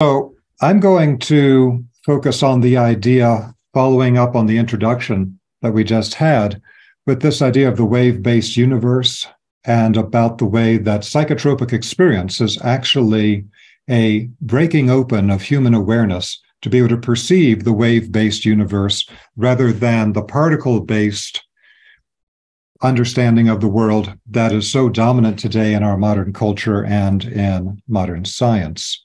So I'm going to focus on the idea, following up on the introduction that we just had, with this idea of the wave-based universe and about the way that psychotropic experience is actually a breaking open of human awareness to be able to perceive the wave-based universe rather than the particle-based understanding of the world that is so dominant today in our modern culture and in modern science.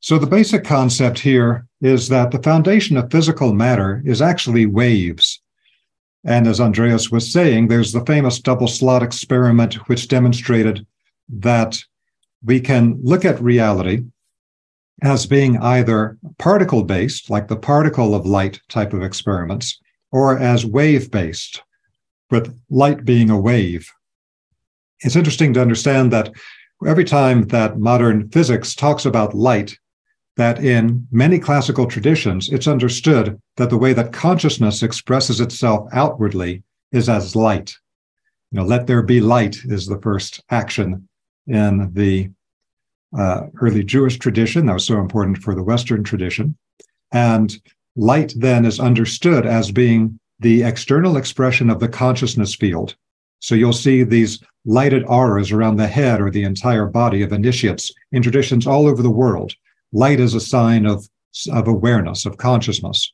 So the basic concept here is that the foundation of physical matter is actually waves. And as Andreas was saying, there's the famous double slot experiment, which demonstrated that we can look at reality as being either particle-based, like the particle of light type of experiments, or as wave-based, with light being a wave. It's interesting to understand that every time that modern physics talks about light, that in many classical traditions, it's understood that the way that consciousness expresses itself outwardly is as light. Let there be light is the first action in the early Jewish tradition. That was so important for the Western tradition. And light then is understood as being the external expression of the consciousness field. So you'll see these lighted auras around the head or the entire body of initiates in traditions all over the world. Light is a sign of awareness, of consciousness.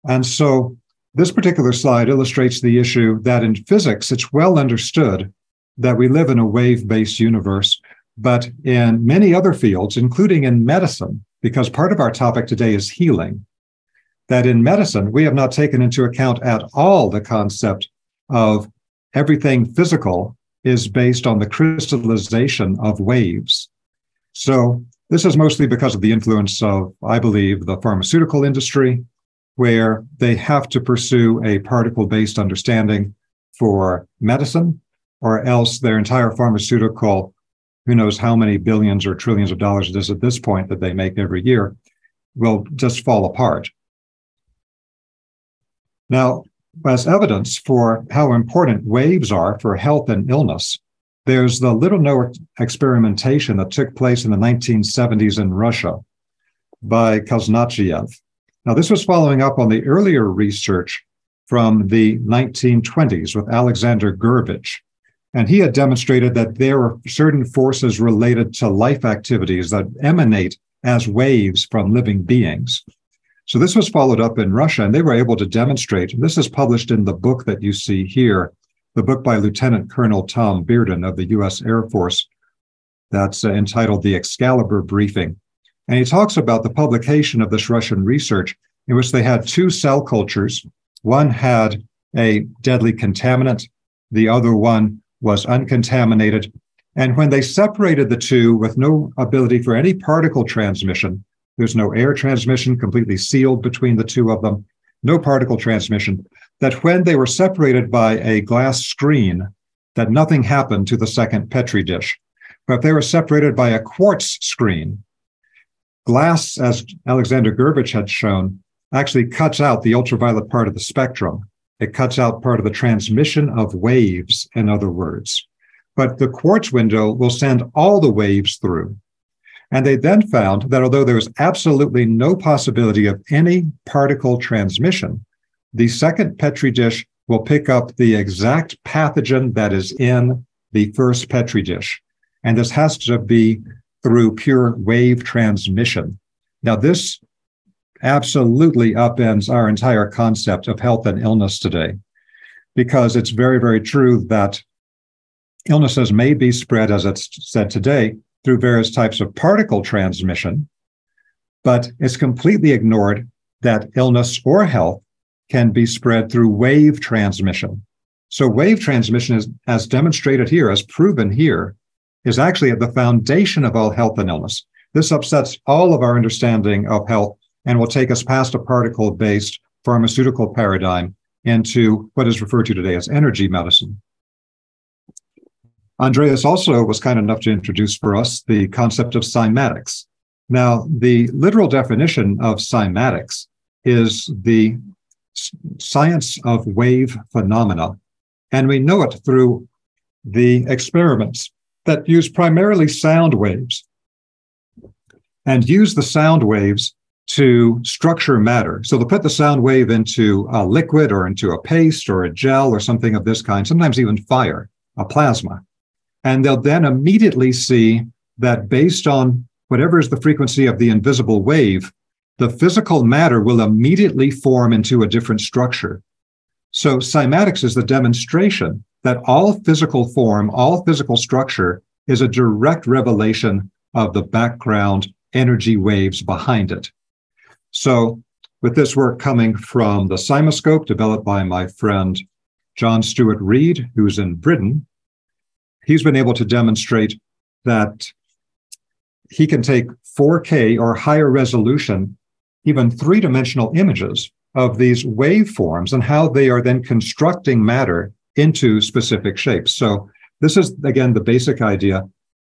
And so this particular slide illustrates the issue that in physics, it's well understood that we live in a wave-based universe, but in many other fields, including in medicine, because part of our topic today is healing, that in medicine, we have not taken into account at all the concept of everything physical is based on the crystallization of waves. So this is mostly because of the influence of, I believe, the pharmaceutical industry, where they have to pursue a particle-based understanding for medicine, or else their entire pharmaceutical, who knows how many billions or trillions of dollars it is at this point that they make every year, will just fall apart. Now, as evidence for how important waves are for health and illness, there's the little-known experimentation that took place in the 1970s in Russia by Kazanachiev. Now, this was following up on the earlier research from the 1920s with Alexander Gilbert. And he had demonstrated that there were certain forces related to life activities that emanate as waves from living beings. So this was followed up in Russia, and they were able to demonstrate, and this is published in the book that you see here, the book by Lieutenant Colonel Tom Bearden of the U.S. Air Force, that's entitled The Excalibur Briefing. And he talks about the publication of this Russian research in which they had two cell cultures. One had a deadly contaminant, the other one was uncontaminated. And when they separated the two with no ability for any particle transmission, there's no air transmission, completely sealed between the two of them, no particle transmission, that when they were separated by a glass screen, that nothing happened to the second Petri dish. But if they were separated by a quartz screen, glass, as Alexander Gilbert had shown, actually cuts out the ultraviolet part of the spectrum. It cuts out part of the transmission of waves, in other words. But the quartz window will send all the waves through. And they then found that although there was absolutely no possibility of any particle transmission, the second Petri dish will pick up the exact pathogen that is in the first Petri dish. And this has to be through pure wave transmission. Now, this absolutely upends our entire concept of health and illness today, because it's very, very true that illnesses may be spread, as it's said today, through various types of particle transmission, but it's completely ignored that illness or health can be spread through wave transmission. So wave transmission is, as demonstrated here, as proven here, is actually at the foundation of all health and illness. This upsets all of our understanding of health and will take us past a particle-based pharmaceutical paradigm into what is referred to today as energy medicine. Andreas also was kind enough to introduce for us the concept of cymatics. Now, the literal definition of cymatics is the science of wave phenomena, and we know it through the experiments that use primarily sound waves and use the sound waves to structure matter. So they'll put the sound wave into a liquid or into a paste or a gel or something of this kind, sometimes even fire, a plasma. And they'll then immediately see that based on whatever is the frequency of the invisible wave, the physical matter will immediately form into a different structure. So cymatics is the demonstration that all physical form, all physical structure is a direct revelation of the background energy waves behind it. So with this work coming from the Cymoscope, developed by my friend John Stewart Reed, who's in Britain, he's been able to demonstrate that he can take 4K or higher resolution, even three-dimensional images of these waveforms and how they are then constructing matter into specific shapes. So this is, again, the basic idea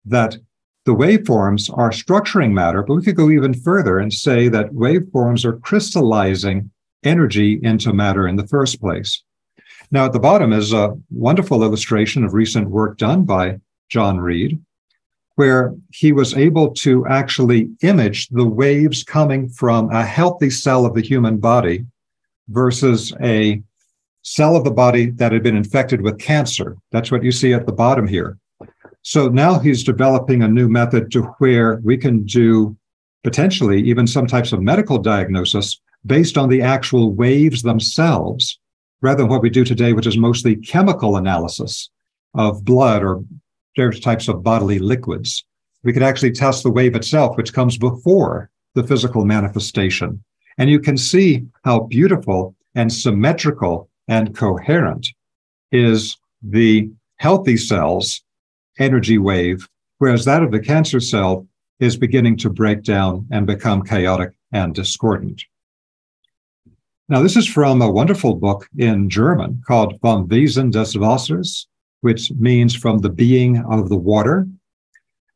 that the waveforms are structuring matter, but we could go even further and say that waveforms are crystallizing energy into matter in the first place. Now, at the bottom is a wonderful illustration of recent work done by John Reed, where he was able to actually image the waves coming from a healthy cell of the human body versus a cell of the body that had been infected with cancer. That's what you see at the bottom here. So now he's developing a new method to where we can do potentially even some types of medical diagnosis based on the actual waves themselves, rather than what we do today, which is mostly chemical analysis of blood or various types of bodily liquids. We could actually test the wave itself, which comes before the physical manifestation. And you can see how beautiful and symmetrical and coherent is the healthy cell's energy wave, whereas that of the cancer cell is beginning to break down and become chaotic and discordant. Now, this is from a wonderful book in German called Vom Wesen des Wassers, which means from the being of the water.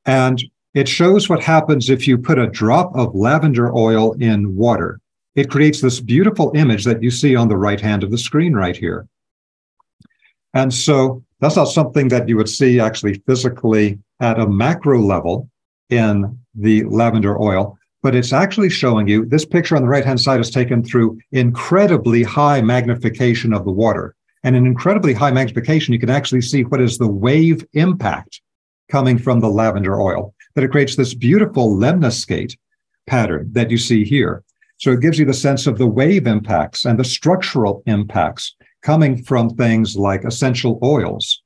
And it shows what happens if you put a drop of lavender oil in water. It creates this beautiful image that you see on the right hand of the screen right here. And so that's not something that you would see actually physically at a macro level in the lavender oil, but it's actually showing you, this picture on the right-hand side is taken through incredibly high magnification of the water. And in incredibly high magnification, you can actually see what is the wave impact coming from the lavender oil, that it creates this beautiful lemniscate pattern that you see here. So it gives you the sense of the wave impacts and the structural impacts coming from things like essential oils.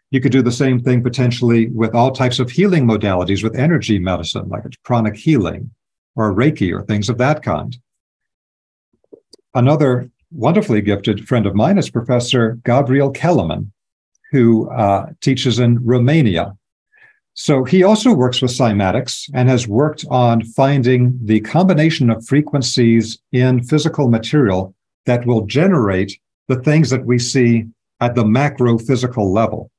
You could do the same thing potentially with all types of healing modalities with energy medicine, like pranic healing or Reiki or things of that kind. Another wonderfully gifted friend of mine is Professor Gabriel Kellerman, who teaches in Romania. So he also works with cymatics and has worked on finding the combination of frequencies in physical material that will generate the things that we see at the macro physical level.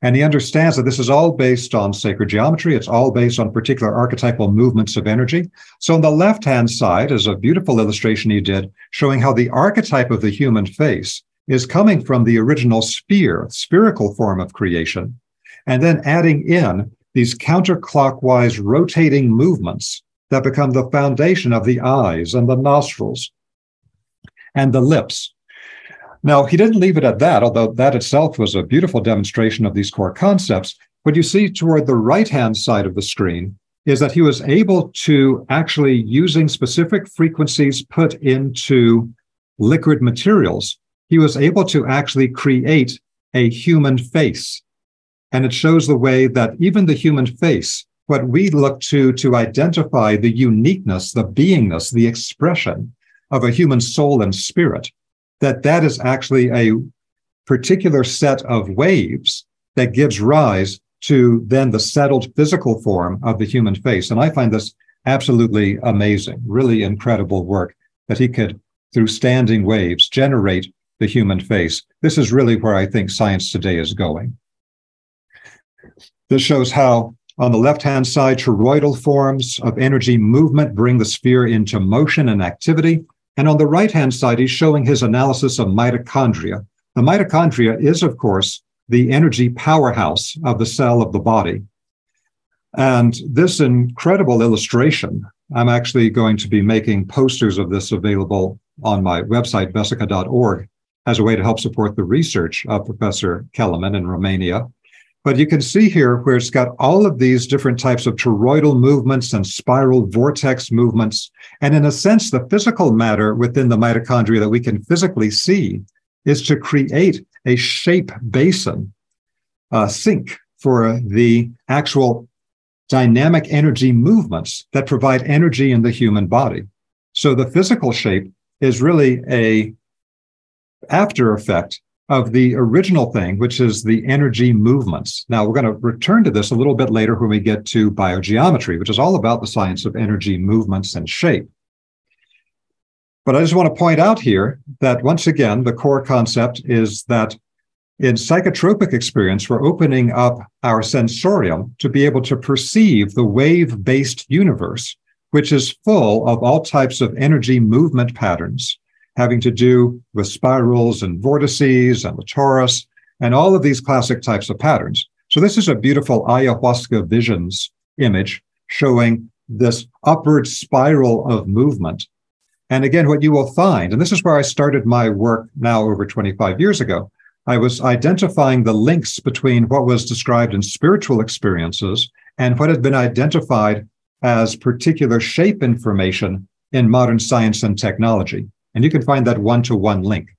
And he understands that this is all based on sacred geometry. It's all based on particular archetypal movements of energy. So on the left-hand side is a beautiful illustration he did showing how the archetype of the human face is coming from the original sphere, spherical form of creation, and then adding in these counterclockwise rotating movements that become the foundation of the eyes and the nostrils and the lips. Now, he didn't leave it at that, although that itself was a beautiful demonstration of these core concepts. What you see toward the right-hand side of the screen is that he was able to actually, using specific frequencies put into liquid materials, he was able to actually create a human face. And it shows the way that even the human face, what we look to identify the uniqueness, the beingness, the expression of a human soul and spirit, that is actually a particular set of waves that gives rise to then the settled physical form of the human face. And I find this absolutely amazing, really incredible work that he could, through standing waves, generate the human face. This is really where I think science today is going. This shows how, on the left-hand side, toroidal forms of energy movement bring the sphere into motion and activity. And on the right-hand side, he's showing his analysis of mitochondria. The mitochondria is, of course, the energy powerhouse of the cell of the body. And this incredible illustration, I'm actually going to be making posters of this available on my website, vesica.org, as a way to help support the research of Professor Kellerman in Romania. But you can see here where it's got all of these different types of toroidal movements and spiral vortex movements. And in a sense, the physical matter within the mitochondria that we can physically see is to create a shape basin, sink for the actual dynamic energy movements that provide energy in the human body. So the physical shape is really a after effect of the original thing, which is the energy movements. Now, we're going to return to this a little bit later when we get to biogeometry, which is all about the science of energy movements and shape. But I just want to point out here that, once again, the core concept is that in psychotropic experience, we're opening up our sensorium to be able to perceive the wave-based universe, which is full of all types of energy movement patterns having to do with spirals and vortices and the torus and all of these classic types of patterns. So this is a beautiful ayahuasca visions image showing this upward spiral of movement. And again, what you will find, and this is where I started my work now over 25 years ago, I was identifying the links between what was described in spiritual experiences and what had been identified as particular shape information in modern science and technology. And you can find that one-to-one link.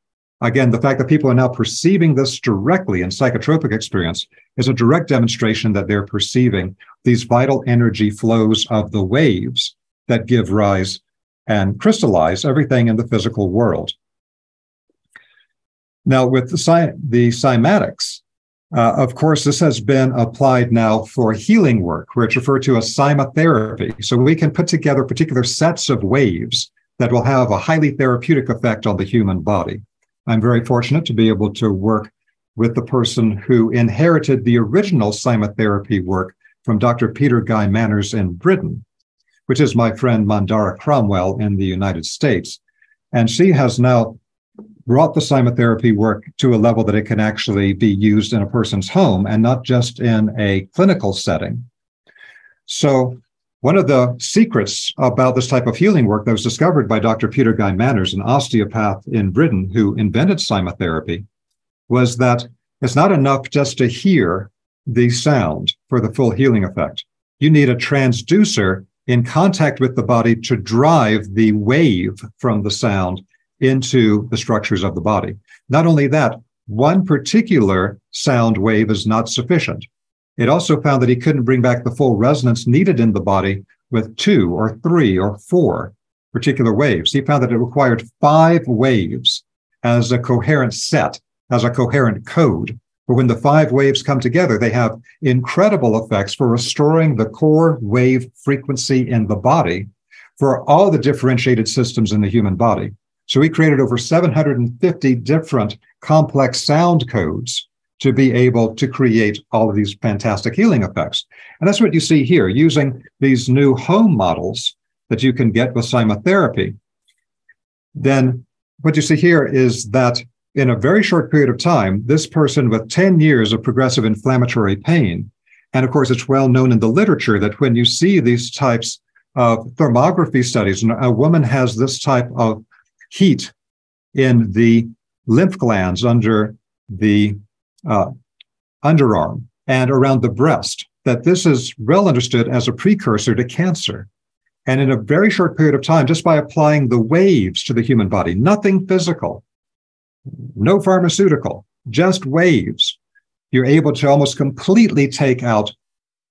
Again, the fact that people are now perceiving this directly in psychotropic experience is a direct demonstration that they're perceiving these vital energy flows of the waves that give rise and crystallize everything in the physical world. Now, with the cymatics, of course, this has been applied now for healing work, where it's referred to as cymotherapy. So we can put together particular sets of waves that will have a highly therapeutic effect on the human body. I'm very fortunate to be able to work with the person who inherited the original cymotherapy work from Dr. Peter Guy Manners in Britain, which is my friend Mandara Cromwell in the United States. And she has now brought the cymotherapy work to a level that it can actually be used in a person's home and not just in a clinical setting. So one of the secrets about this type of healing work that was discovered by Dr. Peter Guy Manners, an osteopath in Britain who invented cymotherapy, was that it's not enough just to hear the sound for the full healing effect. You need a transducer in contact with the body to drive the wave from the sound into the structures of the body. Not only that, one particular sound wave is not sufficient. It also found that he couldn't bring back the full resonance needed in the body with 2 or 3 or 4 particular waves. He found that it required 5 waves as a coherent set, as a coherent code. But when the 5 waves come together, they have incredible effects for restoring the core wave frequency in the body for all the differentiated systems in the human body. So we created over 750 different complex sound codes to be able to create all of these fantastic healing effects. And that's what you see here, using these new home models that you can get with cymotherapy. Then what you see here is that in a very short period of time, this person with 10 years of progressive inflammatory pain, and of course, it's well known in the literature that when you see these types of thermography studies, and a woman has this type of heat in the lymph glands under the underarm and around the breast, that this is well understood as a precursor to cancer. And in a very short period of time, just by applying the waves to the human body, nothing physical, no pharmaceutical, just waves, you're able to almost completely take out,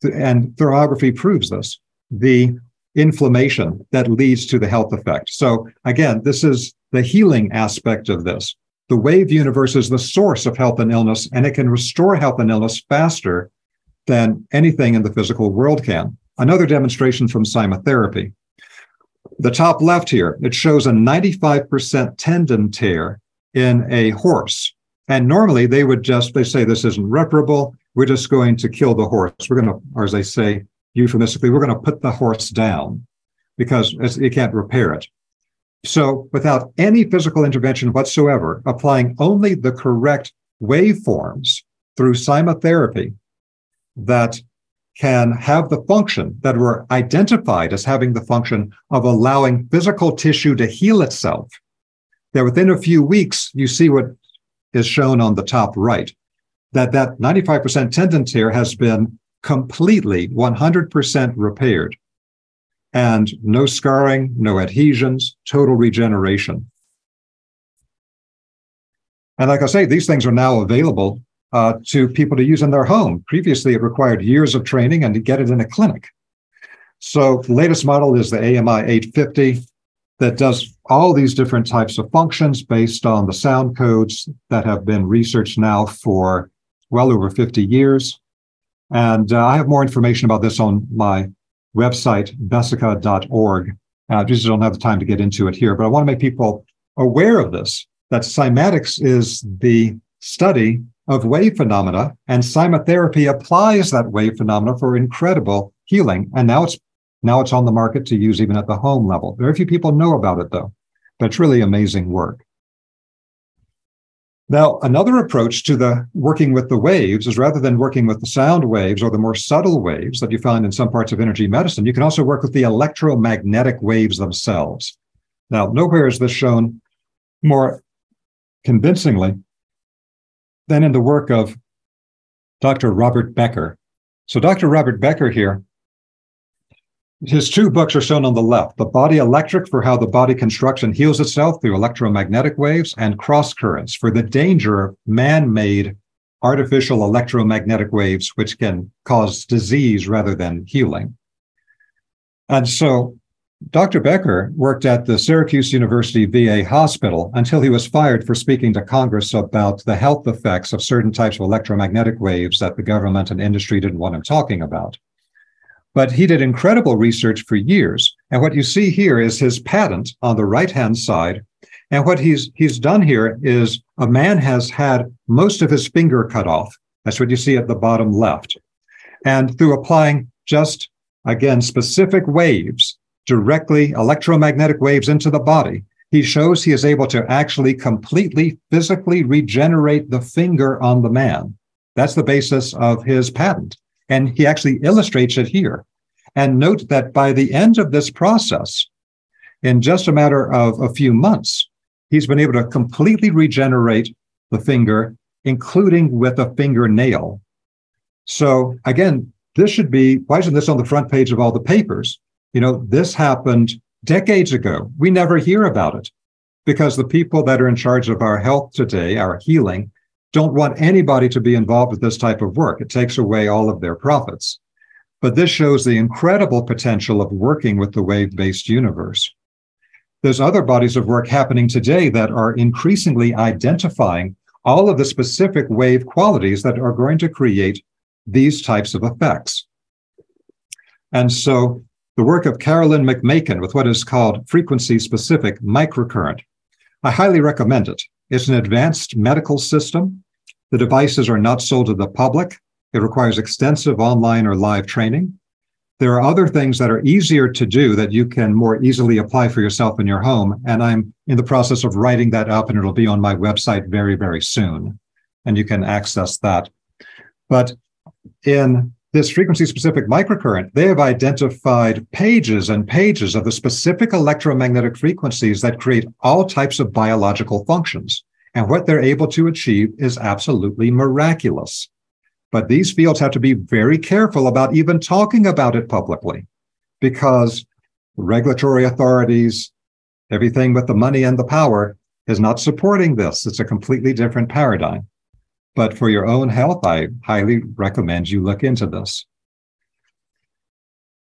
and thermography proves this, the inflammation that leads to the health effect. So again, this is the healing aspect of this. The wave universe is the source of health and illness, and it can restore health and illness faster than anything in the physical world can. Another demonstration from cymotherapy. The top left here, it shows a 95% tendon tear in a horse. And normally they say this isn't reparable. We're just going to kill the horse. We're going to, or as they say euphemistically, we're going to put the horse down because you can't repair it. So without any physical intervention whatsoever, applying only the correct waveforms through cymotherapy that can have the function that were identified as having the function of allowing physical tissue to heal itself. That within a few weeks, you see what is shown on the top right, that 95% tendon tear has been completely 100% repaired, and no scarring, no adhesions, total regeneration. And like I say, these things are now available to people to use in their home. Previously, it required years of training and to get it in a clinic. So the latest model is the AMI 850 that does all these different types of functions based on the sound codes that have been researched now for well over 50 years. And I have more information about this on my website, bessica.org. I just don't have the time to get into it here, but I want to make people aware of this, that cymatics is the study of wave phenomena, and cymotherapy applies that wave phenomena for incredible healing. And now it's on the market to use even at the home level. Very few people know about it, though, but it's really amazing work. Now, another approach to the working with the waves is rather than working with the sound waves or the more subtle waves that you find in some parts of energy medicine, you can also work with the electromagnetic waves themselves. Now, nowhere is this shown more convincingly than in the work of Dr. Robert Becker. So Dr. Robert Becker here, his two books are shown on the left, The Body Electric for how the body constructs and heals itself through electromagnetic waves, and Cross Currents for the danger of man-made artificial electromagnetic waves, which can cause disease rather than healing. And so Dr. Becker worked at the Syracuse University VA hospital until he was fired for speaking to Congress about the health effects of certain types of electromagnetic waves that the government and industry didn't want him talking about. But he did incredible research for years. And what you see here is his patent on the right-hand side. And what he's done here is a man has had most of his finger cut off. That's what you see at the bottom left. And through applying just, again, specific waves, directly electromagnetic waves into the body, he shows he is able to actually completely physically regenerate the finger on the man. That's the basis of his patent. And he actually illustrates it here. And note that by the end of this process, in just a matter of a few months, he's been able to completely regenerate the finger, including with a fingernail. So again, this should be, why isn't this on the front page of all the papers? You know, this happened decades ago. We never hear about it because the people that are in charge of our health today, our healing, don't want anybody to be involved with this type of work. It takes away all of their profits. But this shows the incredible potential of working with the wave-based universe. There's other bodies of work happening today that are increasingly identifying all of the specific wave qualities that are going to create these types of effects. And so the work of Carolyn McMakin with what is called frequency-specific microcurrent, I highly recommend it. It's an advanced medical system. The devices are not sold to the public. It requires extensive online or live training. There are other things that are easier to do that you can more easily apply for yourself in your home. And I'm in the process of writing that up, and it'll be on my website very, very soon. And you can access that. But in this frequency-specific microcurrent, they have identified pages and pages of the specific electromagnetic frequencies that create all types of biological functions. And what they're able to achieve is absolutely miraculous. But these fields have to be very careful about even talking about it publicly, because regulatory authorities, everything with the money and the power, is not supporting this. It's a completely different paradigm. But for your own health, I highly recommend you look into this.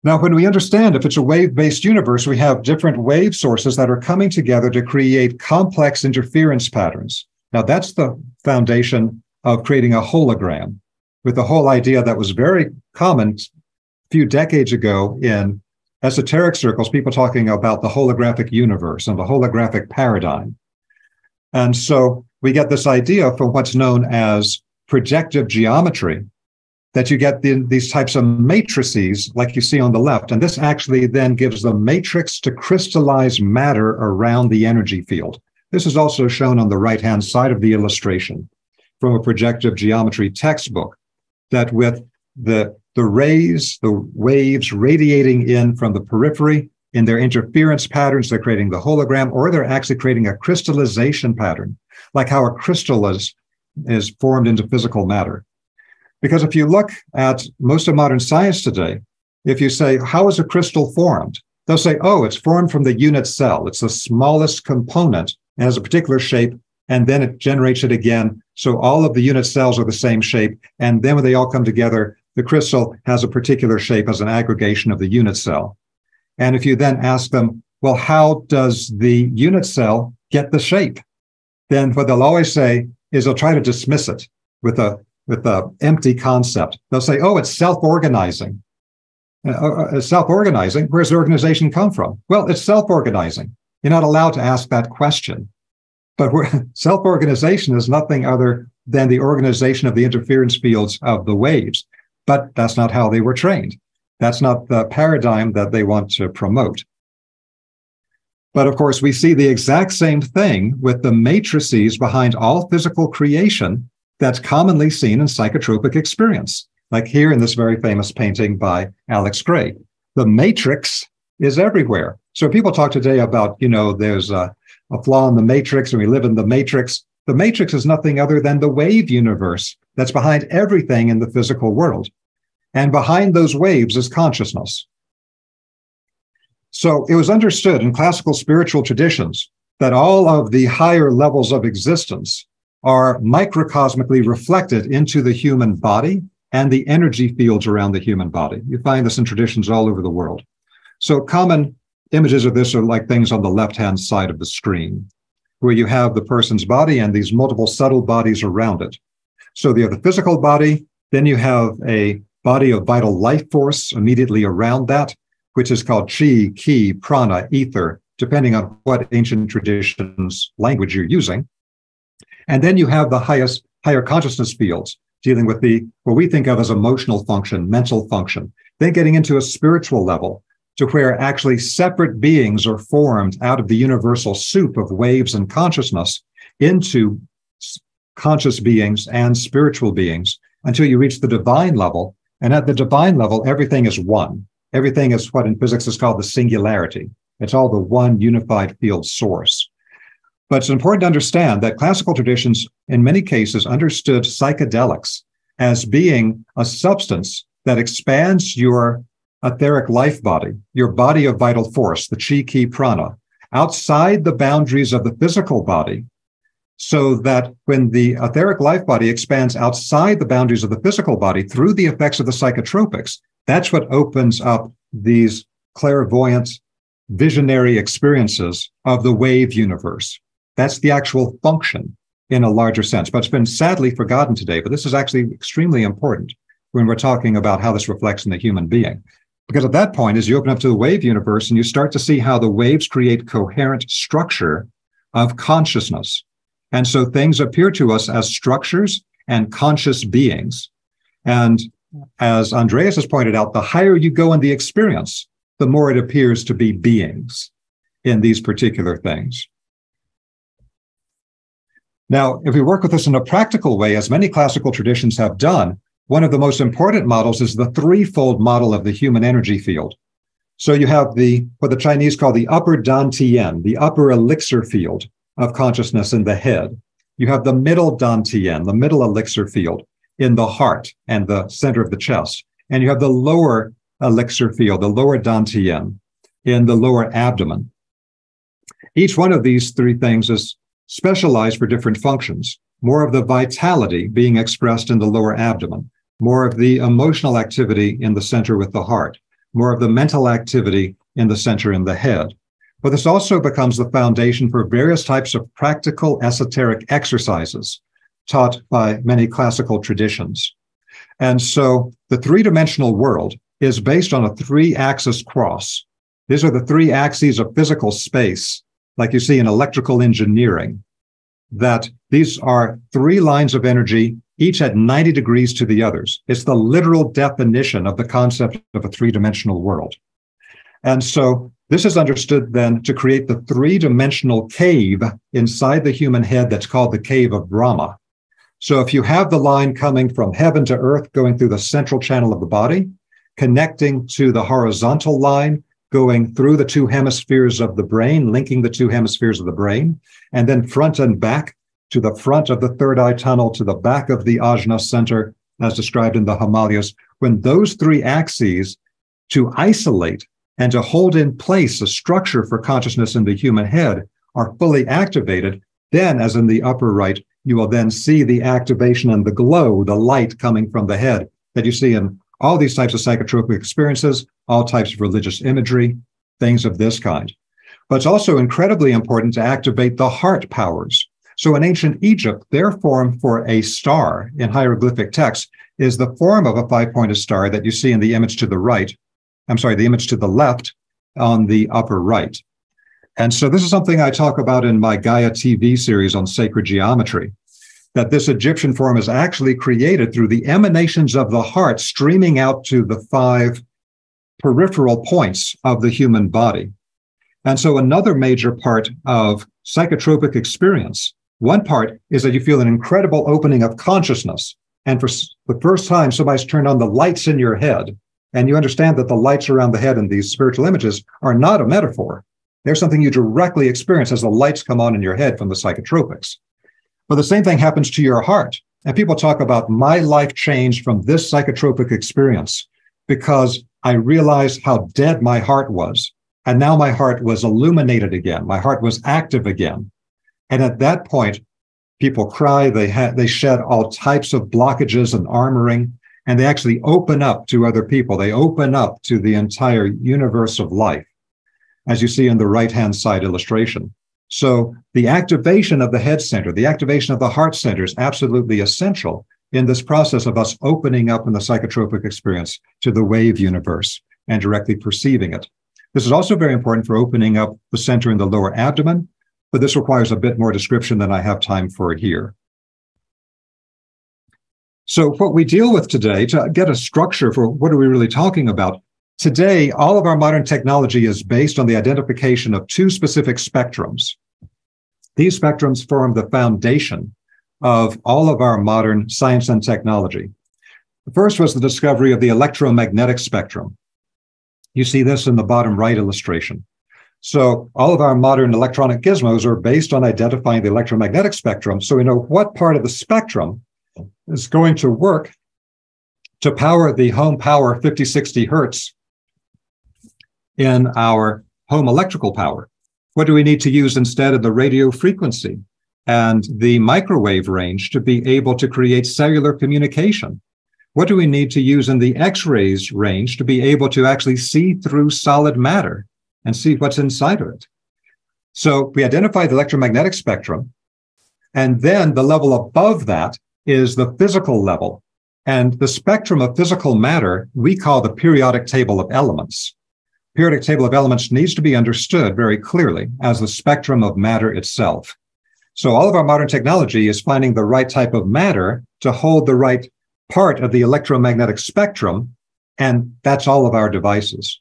Now, when we understand if it's a wave-based universe, we have different wave sources that are coming together to create complex interference patterns. Now, that's the foundation of creating a hologram, with the whole idea that was very common a few decades ago in esoteric circles, people talking about the holographic universe and the holographic paradigm. And so we get this idea from what's known as projective geometry, that you get these types of matrices like you see on the left. And this actually then gives the matrix to crystallize matter around the energy field. This is also shown on the right-hand side of the illustration from a projective geometry textbook, that with the the rays, the waves radiating in from the periphery. In their interference patterns, they're creating the hologram, or they're actually creating a crystallization pattern, like how a crystal is formed into physical matter. Because if you look at most of modern science today, if you say, how is a crystal formed? They'll say, oh, it's formed from the unit cell. It's the smallest component. It has a particular shape, and then it generates it again. So all of the unit cells are the same shape. And then when they all come together, the crystal has a particular shape as an aggregation of the unit cell. And if you then ask them, well, how does the unit cell get the shape? Then what they'll always say is they'll try to dismiss it with a empty concept. They'll say, oh, it's self-organizing. Self-organizing, where's the organization come from? Well, it's self-organizing. You're not allowed to ask that question. But self-organization is nothing other than the organization of the interference fields of the waves. But that's not how they were trained. That's not the paradigm that they want to promote. But of course, we see the exact same thing with the matrices behind all physical creation that's commonly seen in psychotropic experience. Like here in this very famous painting by Alex Gray. The matrix is everywhere. So people talk today about, there's a flaw in the matrix and we live in the matrix. The matrix is nothing other than the wave universe that's behind everything in the physical world. And behind those waves is consciousness. So it was understood in classical spiritual traditions that all of the higher levels of existence are microcosmically reflected into the human body and the energy fields around the human body. You find this in traditions all over the world. So common images of this are like things on the left-hand side of the screen, where you have the person's body and these multiple subtle bodies around it. So you have the physical body, then you have a body of vital life force immediately around that, which is called chi, ki, prana, ether, depending on what ancient traditions language you're using. And then you have the higher consciousness fields, dealing with what we think of as emotional function, mental function, then getting into a spiritual level to where actually separate beings are formed out of the universal soup of waves and consciousness into conscious beings and spiritual beings until you reach the divine level. And at the divine level, everything is one. Everything is what in physics is called the singularity. It's all the one unified field source. But it's important to understand that classical traditions, in many cases, understood psychedelics as being a substance that expands your etheric life body, your body of vital force, the chi, ki, prana, outside the boundaries of the physical body, so that when the etheric life body expands outside the boundaries of the physical body through the effects of the psychotropics, that's what opens up these clairvoyant, visionary experiences of the wave universe. That's the actual function in a larger sense, but it's been sadly forgotten today. But this is actually extremely important when we're talking about how this reflects in the human being. Because at that point, as you open up to the wave universe and you start to see how the waves create coherent structure of consciousness. And so things appear to us as structures and conscious beings. And as Andreas has pointed out, the higher you go in the experience, the more it appears to be beings in these particular things. Now, if we work with this in a practical way, as many classical traditions have done, one of the most important models is the threefold model of the human energy field. So you have what the Chinese call the upper dantian, the upper elixir field of consciousness in the head. You have the middle dantian, the middle elixir field in the heart and the center of the chest. And you have the lower elixir field, the lower dantian, in the lower abdomen. Each one of these three things is specialized for different functions. More of the vitality being expressed in the lower abdomen, more of the emotional activity in the center with the heart, more of the mental activity in the center in the head. But this also becomes the foundation for various types of practical esoteric exercises taught by many classical traditions. And so the three-dimensional world is based on a three-axis cross. These are the three axes of physical space, like you see in electrical engineering, that these are three lines of energy, each at 90 degrees to the others. It's the literal definition of the concept of a three-dimensional world. And so this is understood then to create the three-dimensional cave inside the human head that's called the cave of Brahma. So if you have the line coming from heaven to earth, going through the central channel of the body, connecting to the horizontal line, going through the two hemispheres of the brain, linking the two hemispheres of the brain, and then front and back to the front of the third eye tunnel, to the back of the ajna center, as described in the Himalayas, when those three axes to isolate and to hold in place a structure for consciousness in the human head are fully activated, then, as in the upper right, you will then see the activation and the glow, the light coming from the head that you see in all these types of psychotropic experiences, all types of religious imagery, things of this kind. But it's also incredibly important to activate the heart powers. So in ancient Egypt, their form for a star in hieroglyphic text is the form of a five-pointed star that you see in the image to the right. I'm sorry, the image to the left on the upper right. And so this is something I talk about in my Gaia TV series on sacred geometry, that this Egyptian form is actually created through the emanations of the heart streaming out to the five peripheral points of the human body. And so another major part of psychotropic experience, one part is that you feel an incredible opening of consciousness. And for the first time, somebody's turned on the lights in your head, and you understand that the lights around the head in these spiritual images are not a metaphor. They're something you directly experience as the lights come on in your head from the psychotropics. But the same thing happens to your heart. And people talk about my life changed from this psychotropic experience because I realized how dead my heart was. And now my heart was illuminated again. My heart was active again. And at that point, people cry, they shed all types of blockages and armoring, and they actually open up to other people. They open up to the entire universe of life, as you see in the right-hand side illustration. So the activation of the head center, the activation of the heart center is absolutely essential in this process of us opening up in the psychotropic experience to the wave universe and directly perceiving it. This is also very important for opening up the center in the lower abdomen, but this requires a bit more description than I have time for here. So what we deal with today, to get a structure for what are we really talking about, today, all of our modern technology is based on the identification of two specific spectrums. These spectrums form the foundation of all of our modern science and technology. The first was the discovery of the electromagnetic spectrum. You see this in the bottom right illustration. So all of our modern electronic gizmos are based on identifying the electromagnetic spectrum, so we know what part of the spectrum is going to work to power the home power 50, 60 hertz in our home electrical power. What do we need to use instead of the radio frequency and the microwave range to be able to create cellular communication? What do we need to use in the X-rays range to be able to actually see through solid matter and see what's inside of it? So we identify the electromagnetic spectrum, and then the level above that is the physical level. And the spectrum of physical matter we call the periodic table of elements. Periodic table of elements needs to be understood very clearly as the spectrum of matter itself. So all of our modern technology is finding the right type of matter to hold the right part of the electromagnetic spectrum, and that's all of our devices.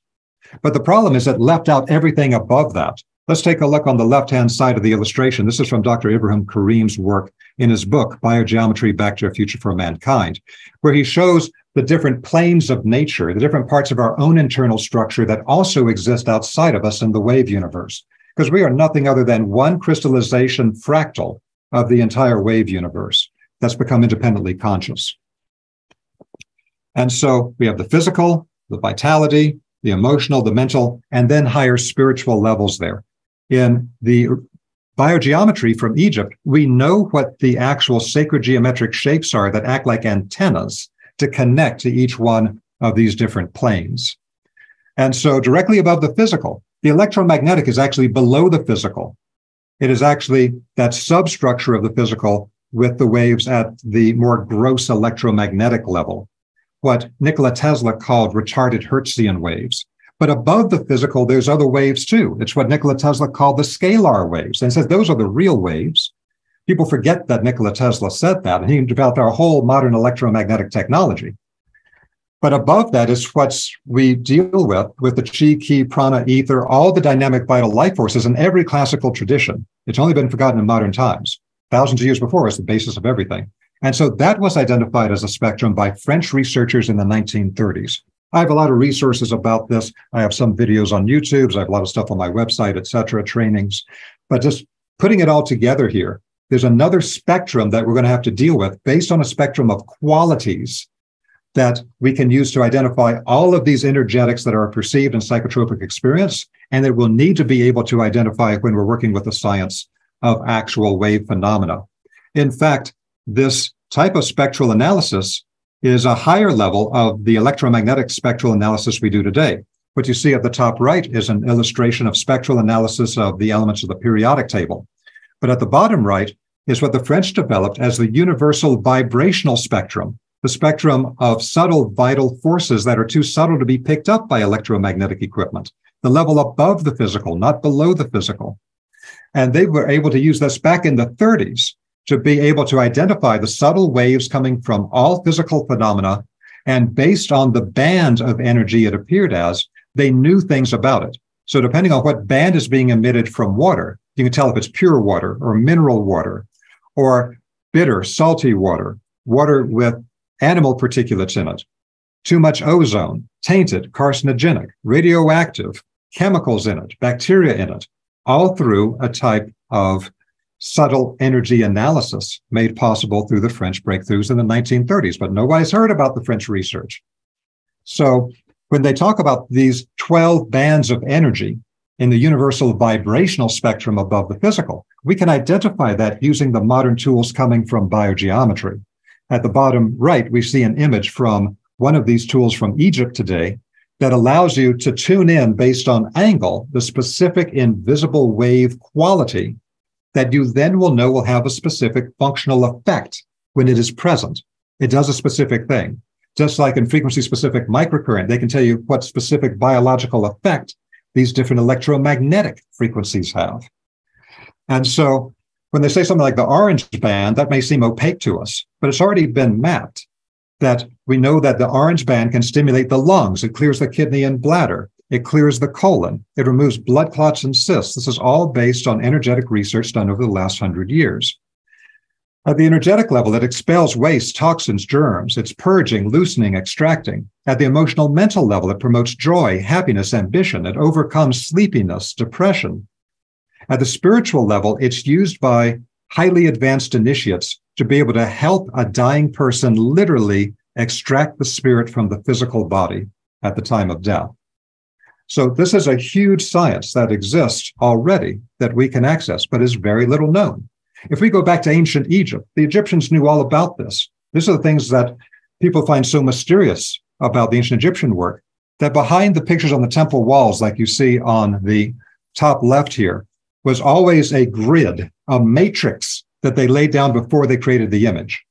But the problem is it left out everything above that. Let's take a look on the left-hand side of the illustration. This is from Dr. Ibrahim Karim's work in his book, BioGeometry, Back to a Future for Mankind, where he shows the different planes of nature, the different parts of our own internal structure that also exist outside of us in the wave universe, because we are nothing other than one crystallization fractal of the entire wave universe that's become independently conscious. And so we have the physical, the vitality, the emotional, the mental, and then higher spiritual levels there. In the biogeometry from Egypt, we know what the actual sacred geometric shapes are that act like antennas to connect to each one of these different planes. And so directly above the physical, the electromagnetic is actually below the physical. It is actually that substructure of the physical with the waves at the more gross electromagnetic level, what Nikola Tesla called retarded Hertzian waves. But above the physical, there's other waves too. It's what Nikola Tesla called the scalar waves. And says those are the real waves. People forget that Nikola Tesla said that, and he developed our whole modern electromagnetic technology. But above that is what we deal with the chi, ki, prana, ether, all the dynamic vital life forces in every classical tradition. It's only been forgotten in modern times. Thousands of years before is the basis of everything. And so that was identified as a spectrum by French researchers in the 1930s. I have a lot of resources about this. I have some videos on YouTube. I have a lot of stuff on my website, et cetera, trainings. But just putting it all together here, there's another spectrum that we're going to have to deal with based on a spectrum of qualities that we can use to identify all of these energetics that are perceived in psychotropic experience, and that we'll need to be able to identify when we're working with the science of actual wave phenomena. In fact, this type of spectral analysis is a higher level of the electromagnetic spectral analysis we do today. What you see at the top right is an illustration of spectral analysis of the elements of the periodic table. But at the bottom right is what the French developed as the universal vibrational spectrum, the spectrum of subtle vital forces that are too subtle to be picked up by electromagnetic equipment, the level above the physical, not below the physical. And they were able to use this back in the 30s to be able to identify the subtle waves coming from all physical phenomena. And based on the band of energy it appeared as, they knew things about it. So depending on what band is being emitted from water, you can tell if it's pure water or mineral water or bitter, salty water, water with animal particulates in it, too much ozone, tainted, carcinogenic, radioactive, chemicals in it, bacteria in it, all through a type of subtle energy analysis made possible through the French breakthroughs in the 1930s. But nobody's heard about the French research. So when they talk about these 12 bands of energy in the universal vibrational spectrum above the physical, we can identify that using the modern tools coming from biogeometry. At the bottom right, we see an image from one of these tools from Egypt today that allows you to tune in based on angle, the specific invisible wave quality that you then will know will have a specific functional effect when it is present. It does a specific thing. Just like in frequency-specific microcurrent, they can tell you what specific biological effect these different electromagnetic frequencies have. And so when they say something like the orange band, that may seem opaque to us, but it's already been mapped that we know that the orange band can stimulate the lungs. It clears the kidney and bladder. It clears the colon. It removes blood clots and cysts. This is all based on energetic research done over the last 100 years. At the energetic level, it expels waste, toxins, germs. It's purging, loosening, extracting. At the emotional mental level, it promotes joy, happiness, ambition. It overcomes sleepiness, depression. At the spiritual level, it's used by highly advanced initiates to be able to help a dying person literally extract the spirit from the physical body at the time of death. So this is a huge science that exists already that we can access, but is very little known. If we go back to ancient Egypt, the Egyptians knew all about this. These are the things that people find so mysterious about the ancient Egyptian work, that behind the pictures on the temple walls, like you see on the top left here, was always a grid, a matrix that they laid down before they created the image.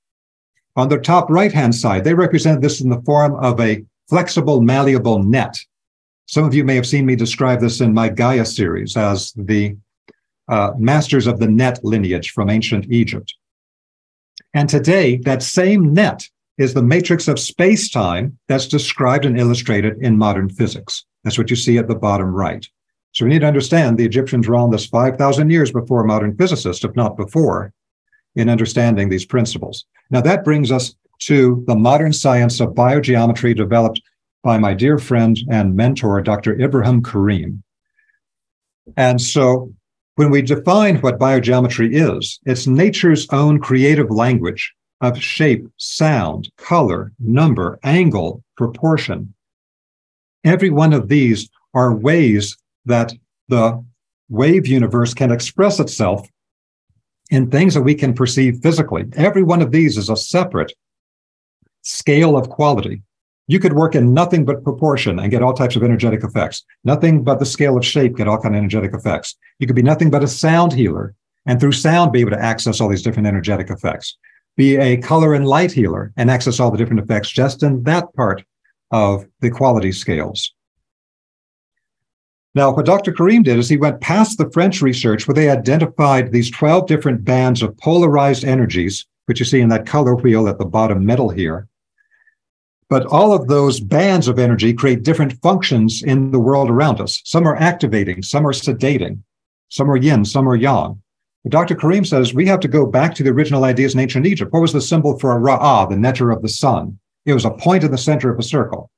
On the top right-hand side, they represent this in the form of a flexible, malleable net. Some of you may have seen me describe this in my Gaia series as the masters of the net lineage from ancient Egypt. And today, that same net is the matrix of space-time that's described and illustrated in modern physics. That's what you see at the bottom right. So we need to understand the Egyptians were on this 5,000 years before modern physicists, if not before, in understanding these principles. Now that brings us to the modern science of biogeometry developed by my dear friend and mentor, Dr. Ibrahim Karim. And so when we define what biogeometry is, it's nature's own creative language of shape, sound, color, number, angle, proportion. Every one of these are ways that the wave universe can express itself in things that we can perceive physically. Every one of these is a separate scale of quality. You could work in nothing but proportion and get all types of energetic effects. Nothing but the scale of shape, get all kinds of energetic effects. You could be nothing but a sound healer, and through sound be able to access all these different energetic effects. Be a color and light healer and access all the different effects just in that part of the quality scales. Now, what Dr. Karim did is he went past the French research where they identified these 12 different bands of polarized energies, which you see in that color wheel at the bottom middle here. But all of those bands of energy create different functions in the world around us. Some are activating, some are sedating, some are yin, some are yang. Dr. Karim says we have to go back to the original ideas in ancient Egypt. What was the symbol for Ra'ah, the nectar of the sun? It was a point in the center of a circle.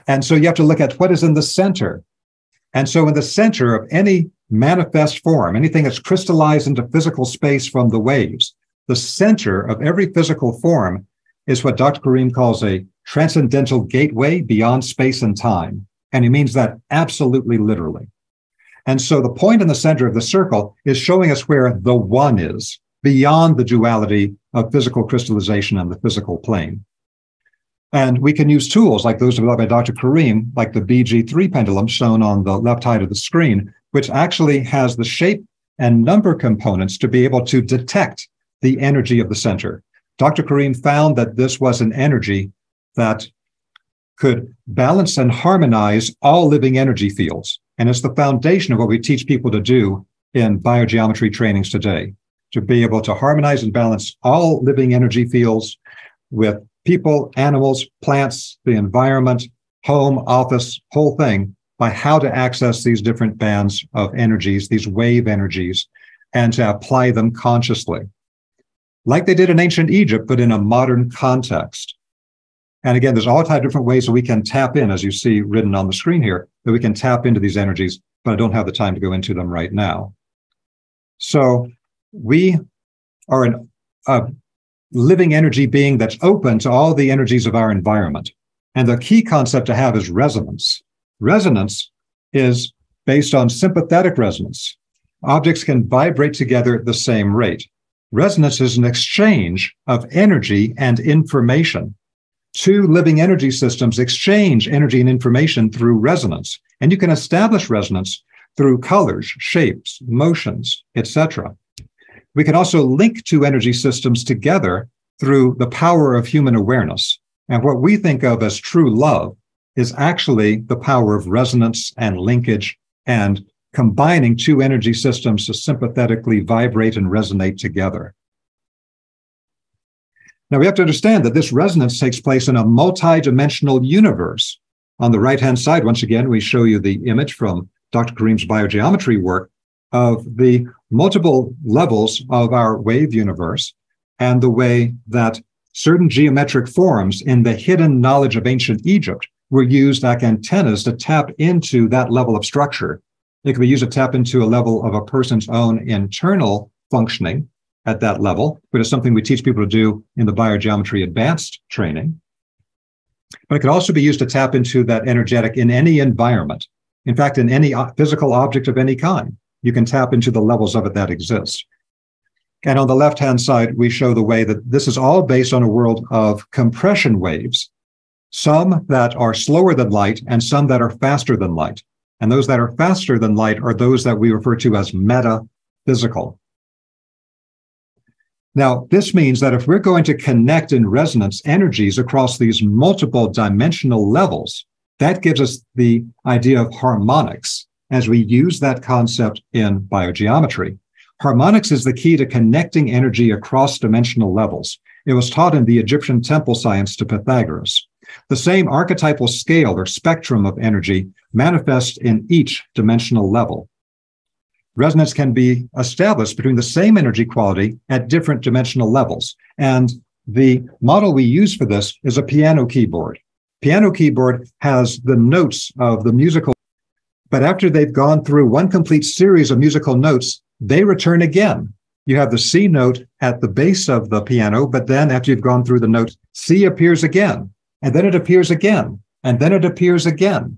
And so you have to look at what is in the center. And so in the center of any manifest form, anything that's crystallized into physical space from the waves, the center of every physical form is what Dr. Karim calls a transcendental gateway beyond space and time. And he means that absolutely literally. And so the point in the center of the circle is showing us where the one is, beyond the duality of physical crystallization and the physical plane. And we can use tools like those developed by Dr. Karim, like the BG3 pendulum shown on the left side of the screen, which actually has the shape and number components to be able to detect the energy of the center. Dr. Karim found that this was an energy that could balance and harmonize all living energy fields. And it's the foundation of what we teach people to do in biogeometry trainings today, to be able to harmonize and balance all living energy fields with people, animals, plants, the environment, home, office, whole thing, by how to access these different bands of energies, these wave energies, and to apply them consciously, like they did in ancient Egypt, but in a modern context. And again, there's all types of different ways that we can tap in, as you see written on the screen here, that we can tap into these energies, but I don't have the time to go into them right now. So we are a living energy being that's open to all the energies of our environment. And the key concept to have is resonance. Resonance is based on sympathetic resonance. Objects can vibrate together at the same rate. Resonance is an exchange of energy and information. Two living energy systems exchange energy and information through resonance. And you can establish resonance through colors, shapes, motions, etc. We can also link two energy systems together through the power of human awareness. And what we think of as true love is actually the power of resonance and linkage and combining two energy systems to sympathetically vibrate and resonate together. Now, we have to understand that this resonance takes place in a multi-dimensional universe. On the right-hand side, once again, we show you the image from Dr. Karim's biogeometry work of the multiple levels of our wave universe and the way that certain geometric forms in the hidden knowledge of ancient Egypt were used like antennas to tap into that level of structure. It can be used to tap into a level of a person's own internal functioning at that level, which is something we teach people to do in the biogeometry advanced training. But it could also be used to tap into that energetic in any environment. In fact, in any physical object of any kind, you can tap into the levels of it that exist. And on the left-hand side, we show the way that this is all based on a world of compression waves, some that are slower than light and some that are faster than light. And those that are faster than light are those that we refer to as metaphysical. Now, this means that if we're going to connect in resonance energies across these multiple dimensional levels, that gives us the idea of harmonics as we use that concept in biogeometry. Harmonics is the key to connecting energy across dimensional levels. It was taught in the Egyptian temple science to Pythagoras. The same archetypal scale or spectrum of energy manifests in each dimensional level. Resonance can be established between the same energy quality at different dimensional levels. And the model we use for this is a piano keyboard. Piano keyboard has the notes of the musical, but after they've gone through one complete series of musical notes, they return again. You have the C note at the base of the piano, but then after you've gone through the notes, C appears again, and then it appears again, and then it appears again.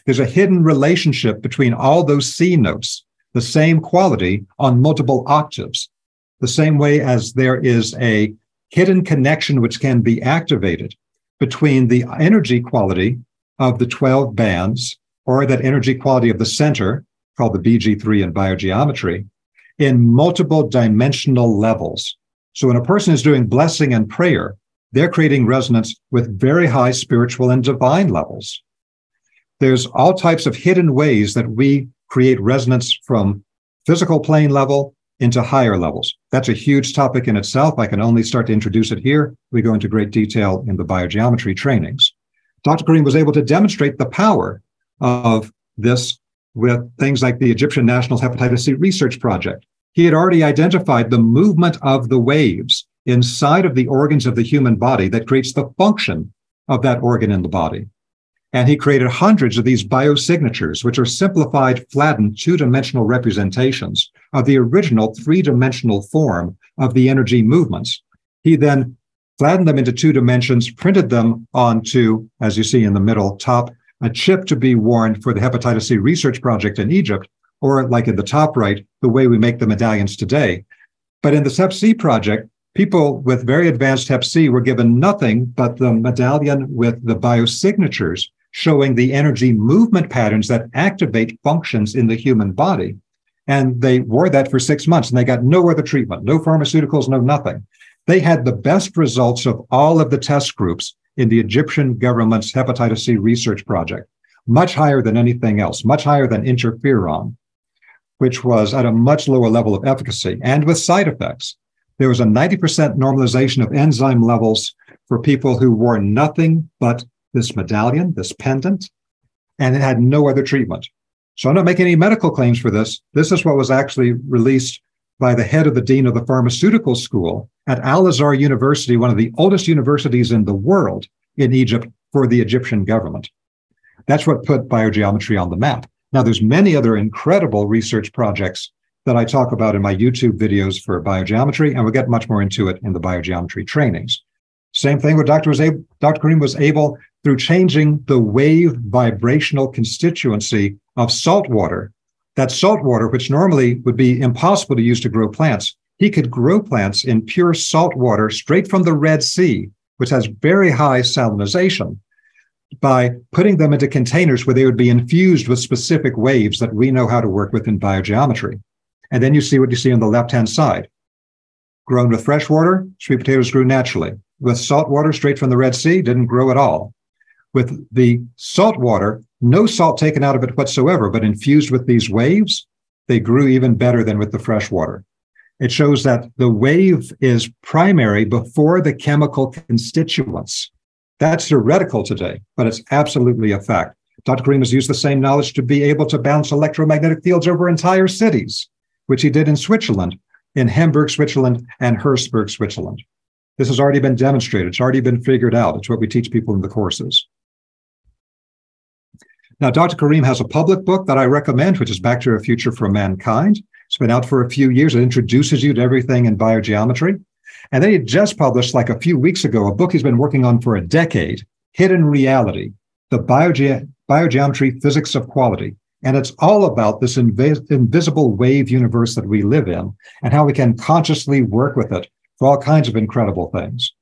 There's a hidden relationship between all those C notes, the same quality on multiple octaves, the same way as there is a hidden connection which can be activated between the energy quality of the 12 bands or that energy quality of the center, called the BG3 in biogeometry, in multiple dimensional levels. So when a person is doing blessing and prayer, they're creating resonance with very high spiritual and divine levels. There's all types of hidden ways that we create resonance from physical plane level into higher levels. That's a huge topic in itself. I can only start to introduce it here. We go into great detail in the biogeometry trainings. Dr. Karim was able to demonstrate the power of this with things like the Egyptian National Hepatitis C Research Project, He had already identified the movement of the waves inside of the organs of the human body that creates the function of that organ in the body. And he created hundreds of these biosignatures, which are simplified, flattened, two-dimensional representations of the original three-dimensional form of the energy movements. He then flattened them into 2 dimensions, printed them onto, as you see in the middle top, a chip to be worn for the hepatitis C research project in Egypt, or like in the top right, the way we make the medallions today. But in the Hep C project, people with very advanced Hep C were given nothing but the medallion with the biosignatures showing the energy movement patterns that activate functions in the human body. And they wore that for 6 months, and they got no other treatment, no pharmaceuticals, no nothing. They had the best results of all of the test groups in the Egyptian government's hepatitis C research project, much higher than anything else, much higher than interferon, which was at a much lower level of efficacy and with side effects. There was a 90% normalization of enzyme levels for people who wore nothing but this medallion, this pendant, and it had no other treatment. So I'm not making any medical claims for this. This is what was actually released by the head of the dean of the pharmaceutical school at Al-Azhar University, one of the oldest universities in the world in Egypt, for the Egyptian government. That's what put biogeometry on the map. Now, there's many other incredible research projects that I talk about in my YouTube videos for biogeometry, and we'll get much more into it in the biogeometry trainings. Same thing with Dr. Karim was able, through changing the wave vibrational constituency of salt water, that salt water, which normally would be impossible to use to grow plants, he could grow plants in pure salt water straight from the Red Sea, which has very high salinization, by putting them into containers where they would be infused with specific waves that we know how to work with in biogeometry. And then you see what you see on the left-hand side. Grown with fresh water, sweet potatoes grew naturally. With salt water straight from the Red Sea, didn't grow at all. With the salt water, no salt taken out of it whatsoever, but infused with these waves, they grew even better than with the fresh water. It shows that the wave is primary before the chemical constituents. That's theoretical today, but it's absolutely a fact. Dr. Karim has used the same knowledge to be able to bounce electromagnetic fields over entire cities, which he did in Switzerland, in Hamburg, Switzerland, and Hersberg, Switzerland. This has already been demonstrated. It's already been figured out. It's what we teach people in the courses. Now, Dr. Karim has a public book that I recommend, which is Back to a Future for Mankind. It's been out for a few years. It introduces you to everything in biogeometry. And then he just published, like a few weeks ago, a book he's been working on for a decade, Hidden Reality, the Biogeometry Physics of Quality. And it's all about this invisible wave universe that we live in and how we can consciously work with it for all kinds of incredible things.